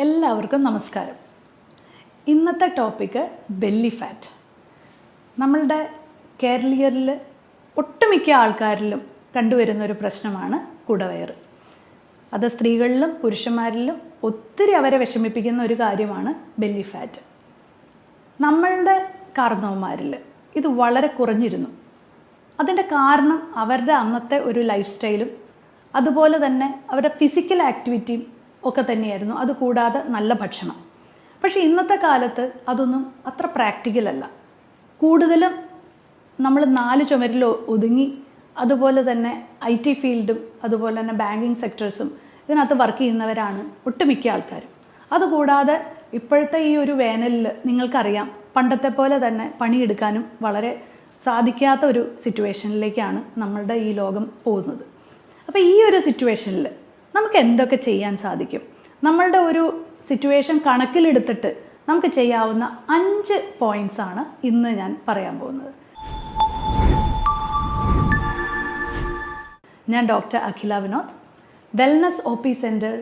എല്ലാവർക്കും നമസ്കാരം. ഇന്നത്തെ ടോപ്പിക്ക് ബെല്ലി ഫാറ്റ്. നമ്മളുടെ കേരളീയരിൽ ഒട്ടുമിക്ക ആൾക്കാരിലും കണ്ടുവരുന്നൊരു പ്രശ്നമാണ് കുടവയറ്. അത് സ്ത്രീകളിലും പുരുഷന്മാരിലും ഒത്തിരി അവരെ വിഷമിപ്പിക്കുന്ന ഒരു കാര്യമാണ് ബെല്ലി ഫാറ്റ്. നമ്മളുടെ കാർന്നവന്മാരിൽ ഇത് വളരെ കുറഞ്ഞിരുന്നു. അതിൻ്റെ കാരണം അവരുടെ അന്നത്തെ ഒരു ലൈഫ് സ്റ്റൈലും അതുപോലെ തന്നെ അവരുടെ ഫിസിക്കൽ ആക്ടിവിറ്റിയും ഒക്കെ തന്നെയായിരുന്നു. അതുകൂടാതെ നല്ല ഭക്ഷണം. പക്ഷേ ഇന്നത്തെ കാലത്ത് അതൊന്നും അത്ര പ്രാക്ടിക്കൽ അല്ല. കൂടുതലും നമ്മൾ 4 ചുമരിൽ ഒതുങ്ങി, അതുപോലെ തന്നെ IT ഫീൽഡും അതുപോലെ തന്നെ ബാങ്കിങ് സെക്ടേഴ്സും ഇതിനകത്ത് വർക്ക് ചെയ്യുന്നവരാണ് ഒട്ടുമിക്ക ആൾക്കാരും. അതുകൂടാതെ ഇപ്പോഴത്തെ ഈ ഒരു വേനലിൽ നിങ്ങൾക്കറിയാം, പണ്ടത്തെ പോലെ തന്നെ പണിയെടുക്കാനും വളരെ സാധിക്കാത്ത ഒരു സിറ്റുവേഷനിലേക്കാണ് നമ്മളുടെ ഈ ലോകം പോകുന്നത്. അപ്പോൾ ഈ ഒരു സിറ്റുവേഷനിൽ നമുക്ക് എന്തൊക്കെ ചെയ്യാൻ സാധിക്കും? നമ്മളുടെ ഒരു സിറ്റുവേഷൻ കണക്കിലെടുത്തിട്ട് നമുക്ക് ചെയ്യാവുന്ന 5 പോയിൻറ്റ്സ് ആണ് ഇന്ന് ഞാൻ പറയാൻ പോകുന്നത്. ഞാൻ doctor Akhila Vinod, wellness OP centre,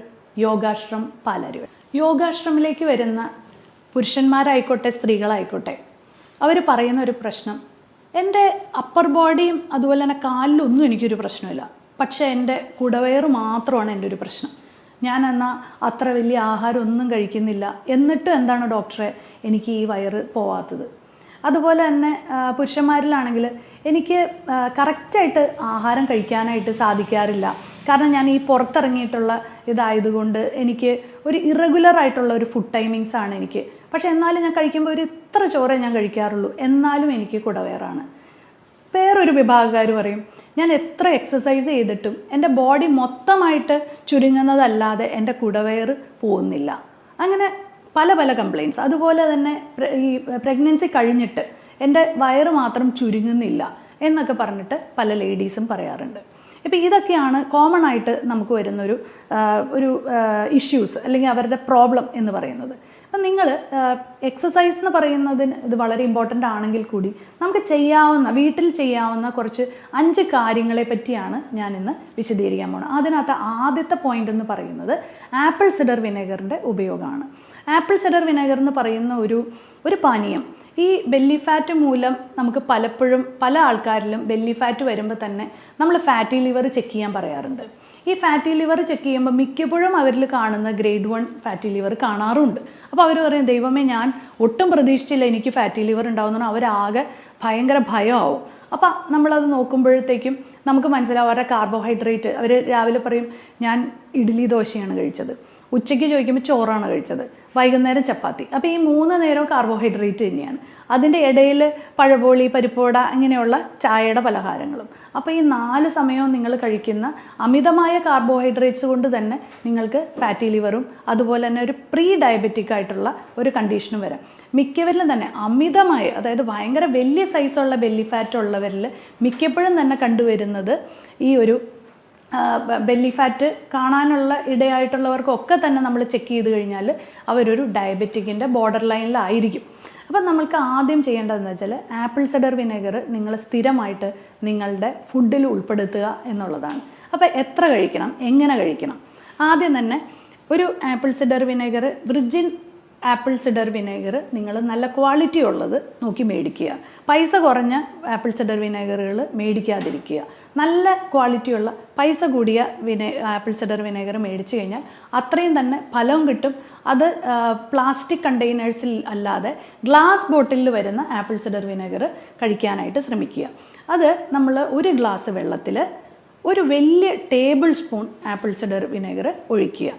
Yogashram, Palarivattom. യോഗാശ്രമിലേക്ക് വരുന്ന പുരുഷന്മാരായിക്കോട്ടെ സ്ത്രീകളായിക്കോട്ടെ, അവർ പറയുന്ന ഒരു പ്രശ്നം, എൻ്റെ അപ്പർ ബോഡിയും അതുപോലെ തന്നെ കാലിലൊന്നും എനിക്കൊരു പ്രശ്നമില്ല, പക്ഷേ എൻ്റെ കുടവയറ് മാത്രമാണ് എൻ്റെ ഒരു പ്രശ്നം. ഞാൻ എന്നാൽ അത്ര വലിയ ആഹാരം ഒന്നും കഴിക്കുന്നില്ല, എന്നിട്ടും എന്താണ് ഡോക്ടറെ എനിക്ക് ഈ വയറ് പോവാത്തത്? അതുപോലെ തന്നെ പുരുഷന്മാരിലാണെങ്കിൽ എനിക്ക് കറക്റ്റായിട്ട് ആഹാരം കഴിക്കാനായിട്ട് സാധിക്കാറില്ല. കാരണം ഞാൻ ഈ പുറത്തിറങ്ങിയിട്ടുള്ള ഇതായതുകൊണ്ട് എനിക്ക് ഒരു ഇറഗുലറായിട്ടുള്ള ഒരു ഫുഡ് ടൈമിങ്സ് ആണ് എനിക്ക്. പക്ഷേ എന്നാലും ഞാൻ കഴിക്കുമ്പോൾ ഒരു ഇത്ര ചോറേ ഞാൻ കഴിക്കാറുള്ളൂ, എന്നാലും എനിക്ക് കുടവയറാണ്. വേറൊരു വിഭാഗക്കാർ പറയും, ഞാൻ എത്ര എക്സസൈസ് ചെയ്തിട്ടും എൻ്റെ ബോഡി മൊത്തമായിട്ട് ചുരുങ്ങുന്നതല്ലാതെ എൻ്റെ കുടവയറ് പോകുന്നില്ല. അങ്ങനെ പല പല കംപ്ലയിൻറ്റ്സ്. അതുപോലെ തന്നെ ഈ പ്രഗ്നൻസി കഴിഞ്ഞിട്ട് എൻ്റെ വയറ് മാത്രം ചുരുങ്ങുന്നില്ല എന്നൊക്കെ പറഞ്ഞിട്ട് പല ലേഡീസും പറയാറുണ്ട്. ഇപ്പോൾ ഇതൊക്കെയാണ് കോമൺ ആയിട്ട് നമുക്ക് വരുന്നൊരു ഇഷ്യൂസ് അല്ലെങ്കിൽ അവരുടെ പ്രോബ്ലം എന്ന് പറയുന്നത്. അപ്പം നിങ്ങൾ എക്സസൈസ് എന്ന് പറയുന്നതിന് ഇത് വളരെ ഇമ്പോർട്ടൻ്റ് ആണെങ്കിൽ കൂടി നമുക്ക് വീട്ടിൽ ചെയ്യാവുന്ന കുറച്ച് 5 കാര്യങ്ങളെ പറ്റിയാണ് ഞാൻ ഇന്ന് വിശദീകരിക്കാൻ പോകുന്നത്. അതിനകത്ത് ആദ്യത്തെ പോയിന്റ് എന്ന് പറയുന്നത് ആപ്പിൾ സിഡർ വിനെഗറിൻ്റെ ഉപയോഗമാണ്. ആപ്പിൾ സിഡർ വിനെഗർ എന്ന് പറയുന്ന ഒരു പാനീയം ഈ ബെല്ലി ഫാറ്റ് മൂലം നമുക്ക് പലപ്പോഴും പല ആൾക്കാരിലും ബെല്ലി ഫാറ്റ് വരുമ്പോൾ തന്നെ നമ്മൾ ഫാറ്റി ലിവർ ചെക്ക് ചെയ്യാൻ പറയാറുണ്ട്. ഈ ഫാറ്റി ലിവർ ചെക്ക് ചെയ്യുമ്പോൾ മിക്കപ്പോഴും അവരിൽ കാണുന്ന ഗ്രേഡ് 1 ഫാറ്റി ലിവർ കാണാറുണ്ട്. അപ്പോൾ അവർ പറയും, ദൈവമേ ഞാൻ ഒട്ടും പ്രതീക്ഷിച്ചില്ല എനിക്ക് ഫാറ്റി ലിവർ ഉണ്ടാവുന്ന, അവരാകെ ഭയങ്കര ഭയമാവും. അപ്പോൾ നമ്മളത് നോക്കുമ്പോഴത്തേക്കും നമുക്ക് മനസ്സിലാവും അവരുടെ കാർബോഹൈഡ്രേറ്റ്. അവർ രാവിലെ പറയും ഞാൻ ഇഡ്ഡലി ദോശയാണ് കഴിച്ചത്, ഉച്ചയ്ക്ക് ചോദിക്കുമ്പോൾ ചോറാണ് കഴിച്ചത്, വൈകുന്നേരം ചപ്പാത്തി. അപ്പോൾ ഈ 3 നേരവും കാർബോഹൈഡ്രേറ്റ് തന്നെയാണ്. അതിൻ്റെ ഇടയിൽ പഴപോളി, പരിപ്പോട, ഇങ്ങനെയുള്ള ചായയുടെ പലഹാരങ്ങളും. അപ്പോൾ ഈ 4 സമയവും നിങ്ങൾ കഴിക്കുന്ന അമിതമായ കാർബോഹൈഡ്രേറ്റ്സ് കൊണ്ട് തന്നെ നിങ്ങൾക്ക് ഫാറ്റി ലിവറും അതുപോലെ തന്നെ ഒരു പ്രീ ഡയബറ്റിക് ആയിട്ടുള്ള ഒരു കണ്ടീഷനും വരാം. മിക്കവരിലും തന്നെ അമിതമായ, അതായത് ഭയങ്കര വലിയ സൈസുള്ള ബെല്ലി ഫാറ്റ് ഉള്ളവരിൽ മിക്കപ്പോഴും തന്നെ കണ്ടുവരുന്നത് ഈ ഒരു ബെല്ലി ഫാറ്റ് കാണാനുള്ള ഇടയായിട്ടുള്ളവർക്കൊക്കെ തന്നെ നമ്മൾ ചെക്ക് ചെയ്ത് കഴിഞ്ഞാൽ അവരൊരു ഡയബറ്റിക്കിൻ്റെ ബോർഡർ ലൈനിലായിരിക്കും. അപ്പം നമ്മൾക്ക് ആദ്യം ചെയ്യേണ്ടതെന്ന് വെച്ചാൽ ആപ്പിൾ സിഡർ വിനെഗർ നിങ്ങൾ സ്ഥിരമായിട്ട് നിങ്ങളുടെ ഫുഡിൽ ഉൾപ്പെടുത്തുക എന്നുള്ളതാണ്. അപ്പോൾ എത്ര കഴിക്കണം, എങ്ങനെ കഴിക്കണം? ആദ്യം തന്നെ ഒരു apple cider vinegar, virgin apple cider vinegar നിങ്ങൾ നല്ല ക്വാളിറ്റി ഉള്ളത് നോക്കി മേടിക്കുക. പൈസ കുറഞ്ഞ ആപ്പിൾ സിഡർ വിനെഗറുകൾ മേടിക്കാതിരിക്കുക. നല്ല ക്വാളിറ്റിയുള്ള പൈസ കൂടിയ ആപ്പിൾ സിഡർ വിനെഗർ മേടിച്ചു കഴിഞ്ഞാൽ അത്രയും തന്നെ ഫലവും കിട്ടും. അത് പ്ലാസ്റ്റിക് കണ്ടെയ്നേഴ്സിൽ അല്ലാതെ ഗ്ലാസ് ബോട്ടിലിൽ വരുന്ന ആപ്പിൾ സിഡർ വിനെഗർ കഴിക്കാനായിട്ട് ശ്രമിക്കുക. അത് നമ്മൾ ഒരു ഗ്ലാസ് വെള്ളത്തിൽ ഒരു വലിയ table spoon apple cider vinegar ഒഴിക്കുക.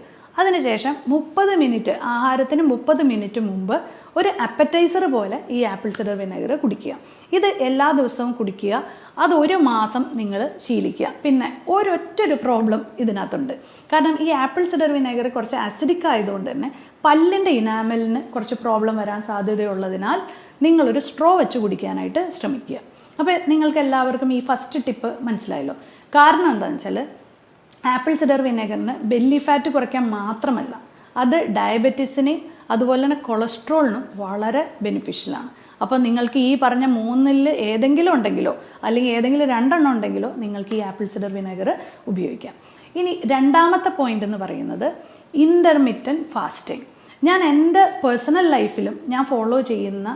അതിനുശേഷം 30 മിനിറ്റ്, ആഹാരത്തിന് 30 മിനിറ്റ് മുമ്പ് ഒരു അപ്പറ്റൈസർ പോലെ ഈ ആപ്പിൾ സിഡർ വിനെഗർ കുടിക്കുക. ഇത് എല്ലാ ദിവസവും കുടിക്കുക. അത് 1 മാസം നിങ്ങൾ ശീലിക്കുക. പിന്നെ ഒരൊറ്റൊരു പ്രോബ്ലം ഇതിനകത്തുണ്ട്. കാരണം ഈ ആപ്പിൾ സിഡർ വിനെഗർ കുറച്ച് അസിഡിക് ആയതുകൊണ്ട് തന്നെ പല്ലിൻ്റെ ഇനാമലിന് കുറച്ച് പ്രോബ്ലം വരാൻ സാധ്യതയുള്ളതിനാൽ നിങ്ങളൊരു സ്ട്രോ വെച്ച് കുടിക്കാനായിട്ട് ശ്രമിക്കുക. അപ്പോൾ നിങ്ങൾക്ക് എല്ലാവർക്കും ഈ ഫസ്റ്റ് ടിപ്പ് മനസ്സിലായല്ലോ. കാരണം എന്താണെന്ന് വെച്ചാൽ ആപ്പിൾ സിഡർ വിനെഗറിന് ബെല്ലി ഫാറ്റ് കുറയ്ക്കാൻ മാത്രമല്ല, അത് ഡയബറ്റീസിനെയും അതുപോലെ തന്നെ കൊളസ്ട്രോളിനും വളരെ ബെനിഫിഷ്യലാണ്. അപ്പോൾ നിങ്ങൾക്ക് ഈ പറഞ്ഞ 3-ൽ ഏതെങ്കിലും ഉണ്ടെങ്കിലോ അല്ലെങ്കിൽ ഏതെങ്കിലും 2 ഉണ്ടെങ്കിലോ നിങ്ങൾക്ക് ഈ ആപ്പിൾ സിഡർ വിനെഗർ ഉപയോഗിക്കാം. ഇനി രണ്ടാമത്തെ പോയിന്റ് എന്ന് പറയുന്നത് ഇൻ്റർമിറ്റൻറ്റ് ഫാസ്റ്റിംഗ്. ഞാൻ എൻ്റെ പേഴ്സണൽ ലൈഫിലും ഞാൻ ഫോളോ ചെയ്യുന്ന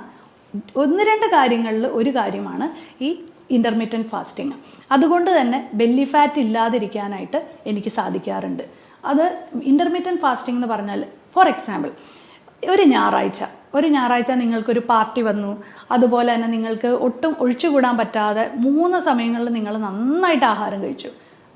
1-2 കാര്യങ്ങളിൽ ഒരു കാര്യമാണ് ഈ ഇൻ്റർമിറ്റൻറ്റ് ഫാസ്റ്റിംഗ്. അതുകൊണ്ട് തന്നെ ബെല്ലി ഫാറ്റ് ഇല്ലാതിരിക്കാനായിട്ട് എനിക്ക് സാധിക്കാറുണ്ട്. അത് ഇൻ്റർമിറ്റൻറ്റ് ഫാസ്റ്റിംഗ് എന്ന് പറഞ്ഞാൽ, ഫോർ എക്സാമ്പിൾ, ഒരു ഞായറാഴ്ച നിങ്ങൾക്കൊരു പാർട്ടി വന്നു, അതുപോലെ തന്നെ നിങ്ങൾക്ക് ഒട്ടും ഒഴിച്ചുകൂടാൻ പറ്റാതെ 3 സമയങ്ങളിൽ നിങ്ങൾ നന്നായിട്ട് ആഹാരം കഴിച്ചു.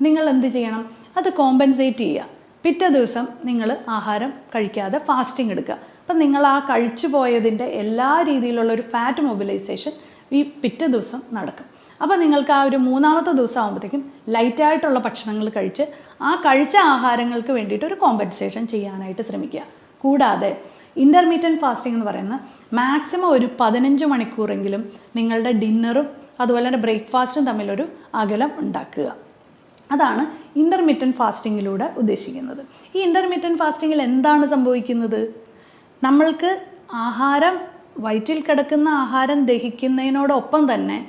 നിങ്ങൾ എന്ത് ചെയ്യണം? അത് കോമ്പൻസേറ്റ് ചെയ്യുക. പിറ്റേ ദിവസം നിങ്ങൾ ആഹാരം കഴിക്കാതെ ഫാസ്റ്റിംഗ് എടുക്കുക. അപ്പം നിങ്ങൾ ആ കഴിച്ചു പോയതിൻ്റെ എല്ലാ രീതിയിലുള്ള ഒരു ഫാറ്റ് മൊബിലൈസേഷൻ ഈ പിറ്റേ ദിവസം നടക്കും. അപ്പോൾ നിങ്ങൾക്ക് ആ ഒരു 3-ാമത്തെ ദിവസം ആകുമ്പോഴത്തേക്കും ലൈറ്റായിട്ടുള്ള ഭക്ഷണങ്ങൾ കഴിച്ച് ആ കഴിച്ച ആഹാരങ്ങൾക്ക് വേണ്ടിയിട്ട് ഒരു കോമ്പൻസേഷൻ ചെയ്യാനായിട്ട് ശ്രമിക്കുക. കൂടാതെ ഇൻ്റർമീഡിയറ്റ് ഫാസ്റ്റിംഗ് എന്ന് പറയുന്ന മാക്സിമം ഒരു 15 മണിക്കൂറെങ്കിലും നിങ്ങളുടെ ഡിന്നറും അതുപോലെ തന്നെ ബ്രേക്ക്ഫാസ്റ്റും തമ്മിലൊരു അകലം ഉണ്ടാക്കുക. അതാണ് ഇൻ്റർമീഡിയറ്റ് ഫാസ്റ്റിങ്ങിലൂടെ ഉദ്ദേശിക്കുന്നത്. ഈ ഇൻ്റർമീഡിയറ്റ് ഫാസ്റ്റിങ്ങിൽ എന്താണ് സംഭവിക്കുന്നത്? നമ്മൾക്ക് ആഹാരം, വയറ്റിൽ കിടക്കുന്ന ആഹാരം ദഹിക്കുന്നതിനോടൊപ്പം തന്നെ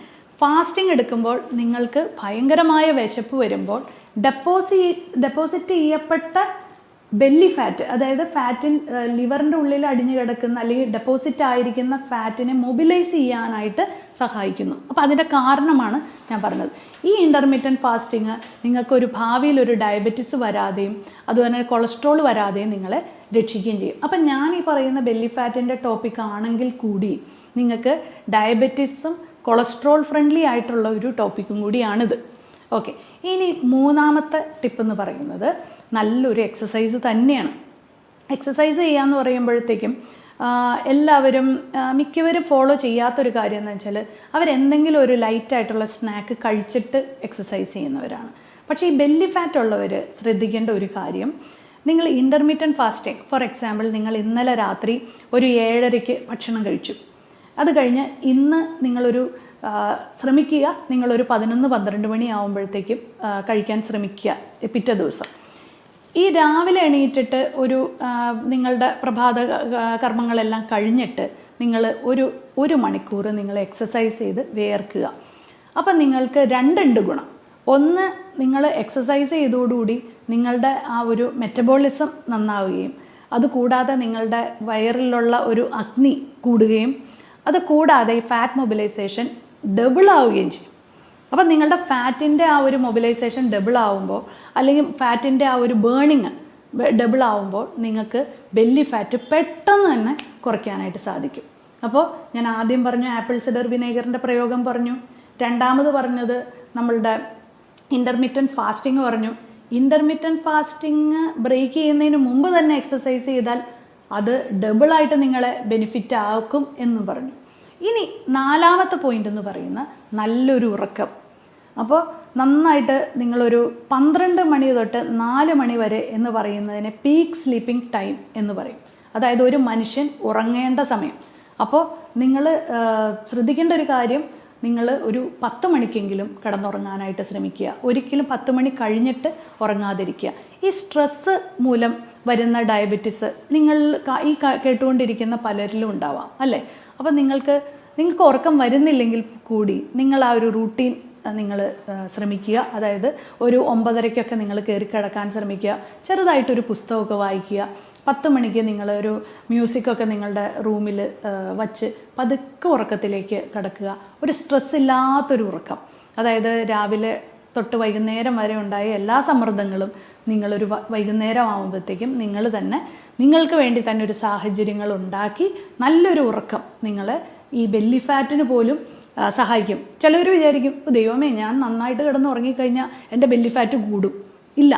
ഫാസ്റ്റിംഗ് എടുക്കുമ്പോൾ നിങ്ങൾക്ക് ഭയങ്കരമായ വിശപ്പ് വരുമ്പോൾ ഡെപ്പോസിറ്റ് ചെയ്യപ്പെട്ട ബെല്ലി ഫാറ്റ്, അതായത് ലിവറിൻ്റെ ഉള്ളിൽ അടിഞ്ഞു കിടക്കുന്ന അല്ലെങ്കിൽ ഡെപ്പോസിറ്റ് ആയിരിക്കുന്ന ഫാറ്റിനെ മൊബിലൈസ് ചെയ്യാനായിട്ട് സഹായിക്കുന്നു. അപ്പോൾ അതിൻ്റെ കാരണമാണ് ഞാൻ പറഞ്ഞത്. ഈ ഇൻ്റർമീഡിയറ്റ് ഫാസ്റ്റിംഗ് നിങ്ങൾക്കൊരു ഭാവിയിൽ ഒരു ഡയബറ്റിസ് വരാതെയും അതുപോലെ കൊളസ്ട്രോൾ വരാതെയും നിങ്ങളെ രക്ഷിക്കുകയും ചെയ്യും. അപ്പം ഞാൻ ഈ പറയുന്ന ബെല്ലി ഫാറ്റിൻ്റെ ടോപ്പിക് ആണെങ്കിൽ കൂടി നിങ്ങൾക്ക് ഡയബറ്റിസും കൊളസ്ട്രോൾ ഫ്രണ്ട്ലി ആയിട്ടുള്ള ഒരു ടോപ്പിക്കും കൂടിയാണിത്. ഓക്കെ, ഇനി 3-ാമത്തെ ടിപ്പ് എന്ന് പറയുന്നത് നല്ലൊരു എക്സസൈസ് തന്നെയാണ്. എക്സസൈസ് ചെയ്യാന്ന് പറയുമ്പോഴത്തേക്കും എല്ലാവരും മിക്കവരും ഫോളോ ചെയ്യാത്തൊരു കാര്യം എന്ന് വെച്ചാൽ അവരെന്തെങ്കിലും ഒരു ലൈറ്റായിട്ടുള്ള സ്നാക്ക് കഴിച്ചിട്ട് എക്സസൈസ് ചെയ്യുന്നവരാണ്. പക്ഷേ ഈ ബെല്ലി ഫാറ്റ് ഉള്ളവർ ശ്രദ്ധിക്കേണ്ട ഒരു കാര്യം, നിങ്ങൾ ഇൻ്റർമീഡിയറ്റ് ഫാസ്റ്റിംഗ്, ഫോർ എക്സാമ്പിൾ, നിങ്ങൾ ഇന്നലെ രാത്രി ഒരു 7:30-ക്ക് ഭക്ഷണം കഴിച്ചു. അത് കഴിഞ്ഞ് ഇന്ന് നിങ്ങളൊരു ശ്രമിക്കുക, നിങ്ങളൊരു 11-12 മണി ആകുമ്പോഴത്തേക്കും കഴിക്കാൻ ശ്രമിക്കുക പിറ്റേ ദിവസം. ഈ രാവിലെ എണീറ്റിട്ട് നിങ്ങളുടെ പ്രഭാത കർമ്മങ്ങളെല്ലാം കഴിഞ്ഞിട്ട് നിങ്ങൾ ഒരു മണിക്കൂർ നിങ്ങൾ എക്സസൈസ് ചെയ്ത് വിയർക്കുക. അപ്പം നിങ്ങൾക്ക് 2 ഗുണം. ഒന്ന്, നിങ്ങൾ എക്സസൈസ് ചെയ്തതോടുകൂടി നിങ്ങളുടെ ആ ഒരു മെറ്റബോളിസം നന്നാവുകയും അതുകൂടാതെ നിങ്ങളുടെ വയറിലുള്ള ഒരു അഗ്നി കൂടുകയും അത് കൂടാതെ ഈ ഫാറ്റ് മൊബിലൈസേഷൻ ഡബിൾ ആവുകയും ചെയ്യും. അപ്പം നിങ്ങളുടെ ഫാറ്റിൻ്റെ ആ ഒരു മൊബിലൈസേഷൻ ഡബിൾ ആവുമ്പോൾ അല്ലെങ്കിൽ ഫാറ്റിൻ്റെ ആ ഒരു ബേണിങ് ഡബിൾ ആവുമ്പോൾ നിങ്ങൾക്ക് ബെല്ലി ഫാറ്റ് പെട്ടെന്ന് തന്നെ കുറയ്ക്കാനായിട്ട് സാധിക്കും. അപ്പോൾ ഞാൻ ആദ്യം പറഞ്ഞു ആപ്പിൾ സിഡർ വിനേഗറിൻ്റെ പ്രയോഗം പറഞ്ഞു, രണ്ടാമത് പറഞ്ഞത് നമ്മളുടെ ഇൻ്റർമീഡിയറ്റ് ഫാസ്റ്റിംഗ് പറഞ്ഞു. ഇൻ്റർമീഡിയറ്റ് ഫാസ്റ്റിംഗ് ബ്രേക്ക് ചെയ്യുന്നതിന് മുമ്പ് തന്നെ എക്സസൈസ് ചെയ്താൽ അത് ഡബിളായിട്ട് നിങ്ങളെ ബെനിഫിറ്റ് ആക്കും എന്ന് പറഞ്ഞു. ഇനി 4-ാമത്തെ പോയിന്റ് എന്ന് പറയുന്ന നല്ലൊരു ഉറക്കം. അപ്പോൾ നന്നായിട്ട് നിങ്ങളൊരു 12 മണി തൊട്ട് 4 മണി വരെ എന്ന് പറയുന്നതിനെ പീക്ക് സ്ലീപ്പിംഗ് ടൈം എന്ന് പറയും. അതായത് ഒരു മനുഷ്യൻ ഉറങ്ങേണ്ട സമയം. അപ്പോൾ നിങ്ങൾ ശ്രദ്ധിക്കേണ്ട ഒരു കാര്യം, നിങ്ങൾ ഒരു 10 മണിക്കെങ്കിലും കിടന്നുറങ്ങാനായിട്ട് ശ്രമിക്കുക. ഒരിക്കലും 10 മണി കഴിഞ്ഞിട്ട് ഉറങ്ങാതിരിക്കുക. ഈ സ്ട്രെസ്സ് മൂലം വരുന്ന ഡയബറ്റിസ് നിങ്ങൾ ഈ കേട്ടുകൊണ്ടിരിക്കുന്ന പലരിലും ഉണ്ടാവാം അല്ലേ? അപ്പോൾ നിങ്ങൾക്ക് ഉറക്കം വരുന്നില്ലെങ്കിൽ കൂടി നിങ്ങൾ ആ ഒരു റൂട്ടീൻ നിങ്ങൾ ശ്രമിക്കുക. അതായത് ഒരു 9:30-ക്കൊക്കെ നിങ്ങൾ കയറി കിടക്കാൻ ശ്രമിക്കുക. ചെറുതായിട്ടൊരു പുസ്തകമൊക്കെ വായിക്കുക. 10 മണിക്ക് നിങ്ങളൊരു മ്യൂസിക്കൊക്കെ നിങ്ങളുടെ റൂമിൽ വച്ച് പതുക്കെ ഉറക്കത്തിലേക്ക് കിടക്കുക. ഒരു സ്ട്രെസ് ഇല്ലാത്തൊരു ഉറക്കം. അതായത് രാവിലെ തൊട്ട് വൈകുന്നേരം വരെ ഉണ്ടായ എല്ലാ സമ്മർദ്ദങ്ങളും നിങ്ങളൊരു വൈകുന്നേരം ആകുമ്പോഴത്തേക്കും നിങ്ങൾ തന്നെ നിങ്ങൾക്ക് വേണ്ടി തന്നെ ഒരു സാഹചര്യങ്ങൾ ഉണ്ടാക്കി നല്ലൊരു ഉറക്കം നിങ്ങൾ ഈ ബെല്ലി ഫാറ്റിന് പോലും സഹായിക്കും. ചിലവർ വിചാരിക്കും, ദൈവമേ, ഞാൻ നന്നായിട്ട് കിടന്ന് ഉറങ്ങിക്കഴിഞ്ഞാൽ എൻ്റെ ബെല്ലി ഫാറ്റ് കൂടും. ഇല്ല,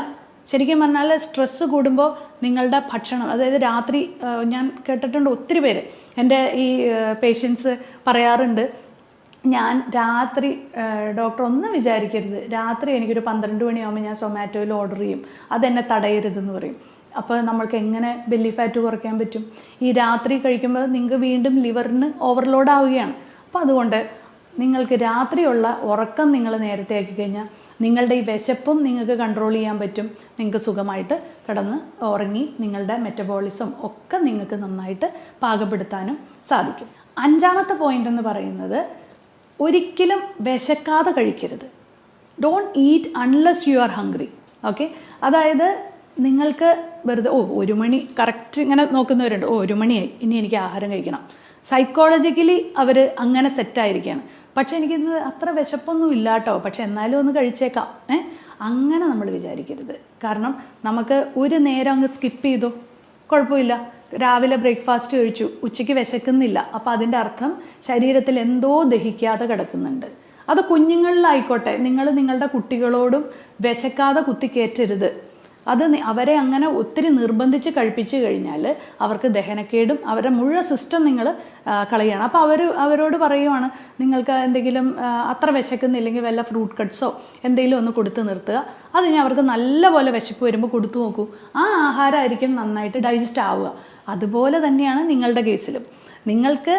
ശരിക്കും പറഞ്ഞാൽ സ്ട്രെസ്സ് കൂടുമ്പോൾ നിങ്ങളുടെ ഭക്ഷണം, അതായത് രാത്രി ഞാൻ കേട്ടിട്ടുണ്ട് ഒത്തിരി പേര്, എൻ്റെ ഈ പേഷ്യൻസ് പറയാറുണ്ട്, ഞാൻ രാത്രി, ഡോക്ടർ ഒന്നും വിചാരിക്കരുത്, രാത്രി എനിക്കൊരു 12 മണിയാകുമ്പോൾ ഞാൻ സൊമാറ്റോയിൽ ഓർഡർ ചെയ്യും, അതെന്നെ തടയരുതെന്ന് പറയും. അപ്പോൾ നമ്മൾക്ക് എങ്ങനെ ബെല്ലി ഫാറ്റ് കുറയ്ക്കാൻ പറ്റും? ഈ രാത്രി കഴിക്കുമ്പോൾ നിങ്ങൾക്ക് വീണ്ടും ലിവറിന് ഓവർലോഡ് ആവുകയാണ്. അപ്പോൾ അതുകൊണ്ട് നിങ്ങൾക്ക് രാത്രിയുള്ള ഉറക്കം നിങ്ങൾ നേരത്തെ ആക്കി കഴിഞ്ഞാൽ നിങ്ങളുടെ ഈ വിശപ്പും നിങ്ങൾക്ക് കൺട്രോൾ ചെയ്യാൻ പറ്റും. നിങ്ങൾക്ക് സുഖമായിട്ട് കിടന്ന് ഉറങ്ങി നിങ്ങളുടെ മെറ്റബോളിസം ഒക്കെ നിങ്ങൾക്ക് നന്നായിട്ട് പാകപ്പെടുത്താനും സാധിക്കും. 5-ാമത്തെ പോയിന്റ് എന്ന് പറയുന്നത്, ഒരിക്കലും വിശക്കാതെ കഴിക്കരുത്. Don't eat unless you are hungry. Okay, അതായത് നിങ്ങൾക്ക് വെറുതെ 1 മണി കറക്റ്റ് ഇങ്ങനെ നോക്കുന്നവരുണ്ട്, 1 മണിയായി ഇനി എനിക്ക് ആഹാരം കഴിക്കണം. സൈക്കോളജിക്കലി അവർ അങ്ങനെ സെറ്റായിരിക്കുകയാണ്. പക്ഷേ എനിക്കിന്ന് അത്ര വിശപ്പൊന്നും ഇല്ല കേട്ടോ, പക്ഷെ എന്നാലും ഒന്ന് കഴിച്ചേക്കാം. അങ്ങനെ നമ്മൾ വിചാരിക്കരുത്. കാരണം നമുക്ക് ഒരു നേരം അങ്ങ് സ്കിപ്പ് ചെയ്തു, കുഴപ്പമില്ല. രാവിലെ ബ്രേക്ക്ഫാസ്റ്റ് കഴിച്ചു, ഉച്ചയ്ക്ക് വിശക്കുന്നില്ല, അപ്പോൾ അതിൻ്റെ അർത്ഥം ശരീരത്തിൽ എന്തോ ദഹിക്കാതെ കിടക്കുന്നുണ്ട്. അത് കുഞ്ഞുങ്ങളിലായിക്കോട്ടെ, നിങ്ങൾ നിങ്ങളുടെ കുട്ടികളോടും വിശക്കാതെ കുത്തിക്കയറ്റരുത്. അത് അവരെ അങ്ങനെ ഒത്തിരി നിർബന്ധിച്ച് കഴിപ്പിച്ച് കഴിഞ്ഞാൽ അവർക്ക് ദഹനക്കേടും അവരുടെ മുഴുവൻ സിസ്റ്റം നിങ്ങൾ കളയണം. അപ്പോൾ അവരോട് പറയുവാണ്, നിങ്ങൾക്ക് എന്തെങ്കിലും അത്ര വിശക്കുന്നില്ലെങ്കിൽ വല്ല ഫ്രൂട്ട് കട്ട്സോ എന്തെങ്കിലും ഒന്ന് കൊടുത്ത് നിർത്തുക. അത് കഴിഞ്ഞാൽ അവർക്ക് നല്ലപോലെ വിശപ്പ് വരുമ്പോൾ കൊടുത്തു നോക്കൂ, ആ ആഹാരമായിരിക്കും നന്നായിട്ട് ഡൈജസ്റ്റ് ആവുക. അതുപോലെ തന്നെയാണ് നിങ്ങളുടെ കേസിലും. നിങ്ങൾക്ക്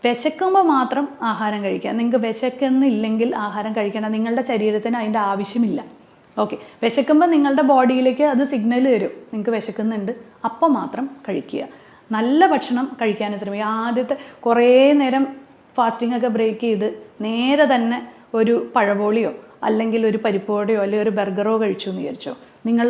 വിശക്കുമ്പോൾ മാത്രം ആഹാരം കഴിക്കുക, നിങ്ങൾക്ക് വിശക്കുന്നില്ലെങ്കിൽ ആഹാരം കഴിക്കണം. നിങ്ങളുടെ ശരീരത്തിന് അതിൻ്റെ ആവശ്യമില്ല. ഓക്കെ, വിശക്കുമ്പോൾ നിങ്ങളുടെ ബോഡിയിലേക്ക് അത് സിഗ്നൽ തരും, നിങ്ങൾക്ക് വിശക്കുന്നുണ്ട്, അപ്പം മാത്രം കഴിക്കുക. നല്ല ഭക്ഷണം കഴിക്കാൻ ശ്രമിക്കുക. ആദ്യത്തെ കുറേ നേരം ഫാസ്റ്റിംഗ് ഒക്കെ ബ്രേക്ക് ചെയ്ത് നേരെ തന്നെ ഒരു പഴപോളിയോ അല്ലെങ്കിൽ ഒരു പരിപ്പോടെയോ അല്ലെങ്കിൽ ഒരു ബർഗറോ കഴിച്ചു എന്ന് വിചാരിച്ചോ, നിങ്ങൾ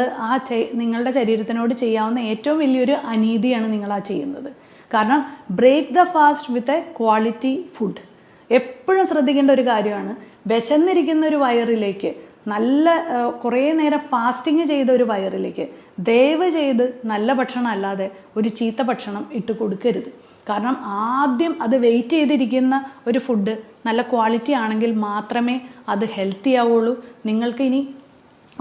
നിങ്ങളുടെ ശരീരത്തിനോട് ചെയ്യാവുന്ന ഏറ്റവും വലിയൊരു അനീതിയാണ് നിങ്ങൾ ആ ചെയ്യുന്നത്. കാരണം break the fast with a quality food. എപ്പോഴും ശ്രദ്ധിക്കേണ്ട ഒരു കാര്യമാണ്, വിശന്നിരിക്കുന്ന ഒരു വയറിലേക്ക്, നല്ല കുറേ നേരം ഫാസ്റ്റിങ് ചെയ്ത ഒരു വയറിലേക്ക് ദയവ് ചെയ്ത് നല്ല ഭക്ഷണം അല്ലാതെ ഒരു ചീത്ത ഭക്ഷണം ഇട്ട് കൊടുക്കരുത്. കാരണം ആദ്യം അത് വെയിറ്റ് ചെയ്തിരിക്കുന്ന ഒരു ഫുഡ് നല്ല ക്വാളിറ്റി ആണെങ്കിൽ മാത്രമേ അത് ഹെൽത്തി ആവുള്ളൂ. നിങ്ങൾക്ക് ഇനി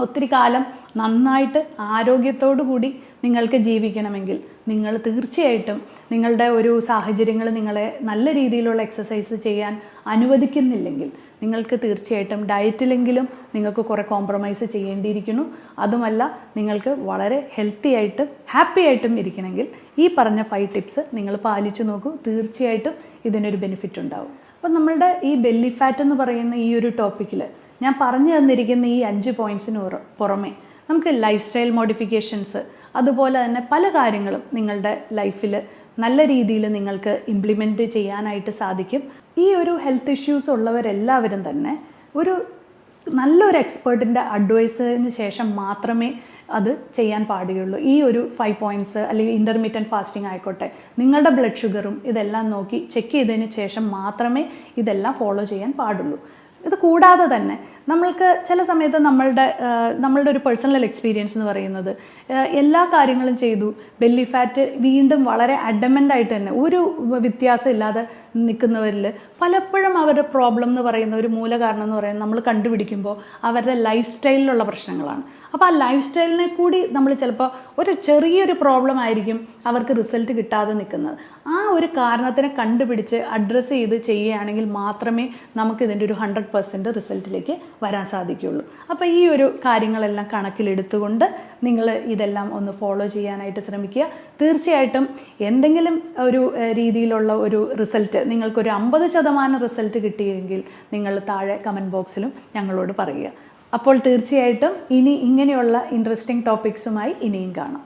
ഒത്തിരി കാലം നന്നായിട്ട് ആരോഗ്യത്തോടു കൂടി നിങ്ങൾക്ക് ജീവിക്കണമെങ്കിൽ നിങ്ങൾ തീർച്ചയായിട്ടും നിങ്ങളുടെ ഒരു സാഹചര്യങ്ങൾ നിങ്ങളെ നല്ല രീതിയിലുള്ള എക്സസൈസ് ചെയ്യാൻ അനുവദിക്കുന്നില്ലെങ്കിൽ നിങ്ങൾക്ക് തീർച്ചയായിട്ടും ഡയറ്റിലെങ്കിലും നിങ്ങൾക്ക് കുറേ കോംപ്രമൈസ് ചെയ്യേണ്ടിയിരിക്കുന്നു. അതുമല്ല, നിങ്ങൾക്ക് വളരെ ഹെൽത്തി ആയിട്ടും ഹാപ്പി ആയിട്ടും ഇരിക്കണമെങ്കിൽ ഈ പറഞ്ഞ 5 ടിപ്സ് നിങ്ങൾ പാലിച്ചു നോക്കൂ. തീർച്ചയായിട്ടും ഇതിനൊരു ബെനിഫിറ്റ് ഉണ്ടാവും. അപ്പം നമ്മളുടെ ഈ ബെല്ലി ഫാറ്റ് എന്ന് പറയുന്ന ഈ ഒരു ടോപ്പിക്കിൽ ഞാൻ പറഞ്ഞു തന്നിരിക്കുന്ന ഈ 5 പോയിൻറ്റ്സിന് പുറമെ നമുക്ക് ലൈഫ് സ്റ്റൈൽ മോഡിഫിക്കേഷൻസ്, അതുപോലെ തന്നെ പല കാര്യങ്ങളും നിങ്ങളുടെ ലൈഫിൽ നല്ല രീതിയിൽ നിങ്ങൾക്ക് ഇംപ്ലിമെൻറ്റ് ചെയ്യാനായിട്ട് സാധിക്കും. ഈ ഒരു ഹെൽത്ത് ഇഷ്യൂസ് ഉള്ളവരെല്ലാവരും തന്നെ ഒരു നല്ലൊരു എക്സ്പേർട്ടിൻ്റെ അഡ്വൈസിന് ശേഷം മാത്രമേ അത് ചെയ്യാൻ പാടുകയുള്ളൂ. ഈ ഒരു 5 പോയിൻറ്റ്സ് അല്ലെങ്കിൽ ഇൻ്റർമീഡിയറ്റ് ഫാസ്റ്റിംഗ് ആയിക്കോട്ടെ, നിങ്ങളുടെ ബ്ലഡ് ഷുഗറും ഇതെല്ലാം നോക്കി ചെക്ക് ചെയ്തതിന് ശേഷം മാത്രമേ ഇതെല്ലാം ഫോളോ ചെയ്യാൻ പാടുള്ളൂ. ഇത് കൂടാതെ തന്നെ നമ്മൾക്ക് ചില സമയത്ത് നമ്മളുടെ ഒരു പേഴ്സണൽ എക്സ്പീരിയൻസ് എന്ന് പറയുന്നത്, എല്ലാ കാര്യങ്ങളും ചെയ്തു, ബെല്ലി ഫാറ്റ് വീണ്ടും വളരെ അഡമൻ്റ് ആയിട്ട് തന്നെ ഒരു വ്യത്യാസം ഇല്ലാതെ നിൽക്കുന്നവരിൽ പലപ്പോഴും അവരുടെ പ്രോബ്ലം എന്ന് പറയുന്ന ഒരു മൂല കാരണം എന്ന് പറയുന്നത് നമ്മൾ കണ്ടുപിടിക്കുമ്പോൾ അവരുടെ ലൈഫ് സ്റ്റൈലിലുള്ള പ്രശ്നങ്ങളാണ്. അപ്പോൾ ആ ലൈഫ് സ്റ്റൈലിനെ കൂടി നമ്മൾ ചിലപ്പോൾ ഒരു ചെറിയൊരു പ്രോബ്ലം ആയിരിക്കും അവർക്ക് റിസൾട്ട് കിട്ടാതെ നിൽക്കുന്നത്. ആ ഒരു കാരണത്തിനെ കണ്ടുപിടിച്ച് അഡ്രസ്സ് ചെയ്ത് ചെയ്യുകയാണെങ്കിൽ മാത്രമേ നമുക്ക് ഇതിൻ്റെ ഒരു 100% റിസൾട്ടിലേക്ക് വരാൻ സാധിക്കുകയുള്ളൂ. അപ്പോൾ ഈ ഒരു കാര്യങ്ങളെല്ലാം കണക്കിലെടുത്തുകൊണ്ട് നിങ്ങൾ ഇതെല്ലാം ഒന്ന് ഫോളോ ചെയ്യാനായിട്ട് ശ്രമിക്കുക. തീർച്ചയായിട്ടും എന്തെങ്കിലും ഒരു രീതിയിലുള്ള ഒരു റിസൾട്ട് നിങ്ങൾക്കൊരു 50% റിസൾട്ട് കിട്ടിയെങ്കിൽ നിങ്ങൾ താഴെ കമൻറ്റ് ബോക്സിലും ഞങ്ങളോട് പറയുക. അപ്പോൾ തീർച്ചയായിട്ടും ഇനി ഇങ്ങനെയുള്ള ഇൻട്രസ്റ്റിംഗ് ടോപ്പിക്സുമായി ഇനിയും കാണാം.